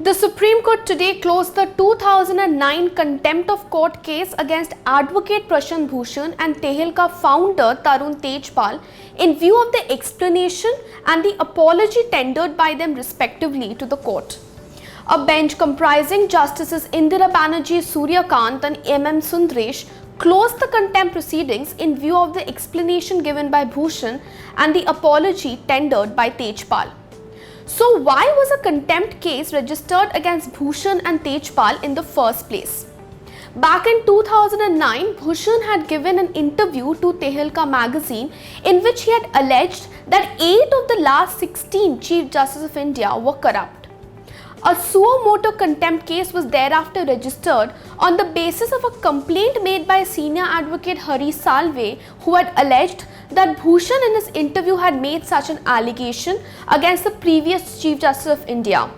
The Supreme Court today closed the 2009 contempt of court case against advocate Prashant Bhushan and Tehelka founder Tarun Tejpal in view of the explanation and the apology tendered by them respectively to the court. A bench comprising Justices Indira Banerjee, Surya, Kant and Sundresh closed the contempt proceedings in view of the explanation given by Bhushan and the apology tendered by Tejpal. So why was a contempt case registered against Bhushan and Tejpal in the first place? Back in 2009, Bhushan had given an interview to Tehelka magazine in which he had alleged that 8 of the last 16 Chief Justices of India were corrupt. A suo motu contempt case was thereafter registered on the basis of a complaint made by senior advocate Hari Salve, who had alleged that Bhushan in his interview had made such an allegation against the previous Chief Justice of India.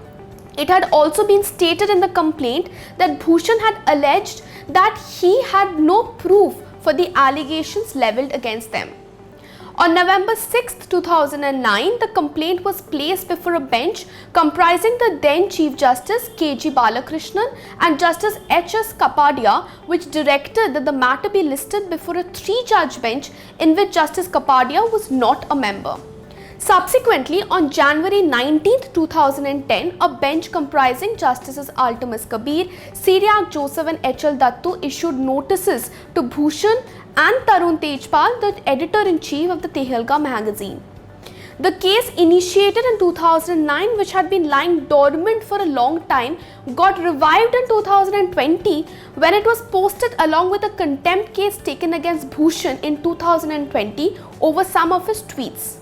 It had also been stated in the complaint that Bhushan had alleged that he had no proof for the allegations levelled against them. On November 6, 2009, the complaint was placed before a bench comprising the then Chief Justice K.G. Balakrishnan and Justice H.S. Kapadia, which directed that the matter be listed before a 3-judge bench in which Justice Kapadia was not a member. Subsequently, on January 19, 2010, a bench comprising Justices Altamas Kabir, Siriak Joseph and H.L. Dattu issued notices to Bhushan and Tarun Tejpal, the editor-in-chief of the Tehelka magazine. The case initiated in 2009, which had been lying dormant for a long time, got revived in 2020 when it was posted along with a contempt case taken against Bhushan in 2020 over some of his tweets.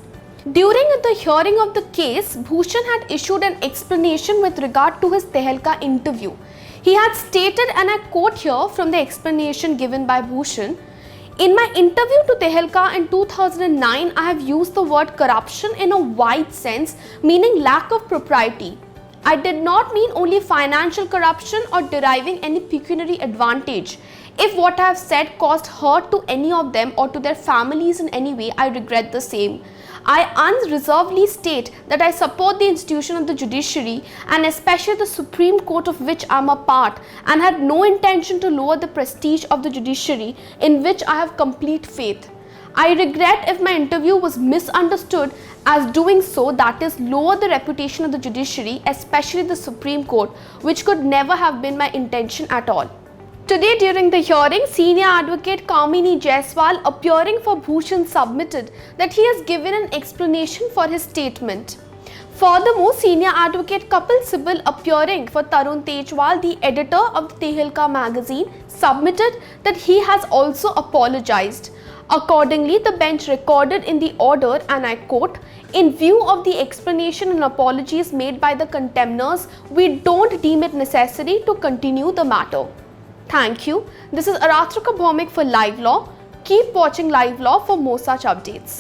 During the hearing of the case, Bhushan had issued an explanation with regard to his Tehelka interview. He had stated, and I quote here from the explanation given by Bhushan, "In my interview to Tehelka in 2009, I have used the word corruption in a wide sense, meaning lack of propriety. I did not mean only financial corruption or deriving any pecuniary advantage. If what I have said caused hurt to any of them or to their families in any way, I regret the same. I unreservedly state that I support the institution of the judiciary and especially the Supreme Court of which I am a part, and had no intention to lower the prestige of the judiciary in which I have complete faith. I regret if my interview was misunderstood as doing so, that is, lower the reputation of the judiciary, especially the Supreme Court, which could never have been my intention at all." Today during the hearing, senior advocate Kamini Jaiswal appearing for Bhushan submitted that he has given an explanation for his statement. Furthermore, senior advocate Kapil Sibal appearing for Tarun Tejpal, the editor of the Tehelka magazine, submitted that he has also apologized. Accordingly, the bench recorded in the order, and I quote, "In view of the explanation and apologies made by the contemners, we don't deem it necessary to continue the matter." Thank you. This is Aratrika Bhomik for LiveLaw. Keep watching LiveLaw for more such updates.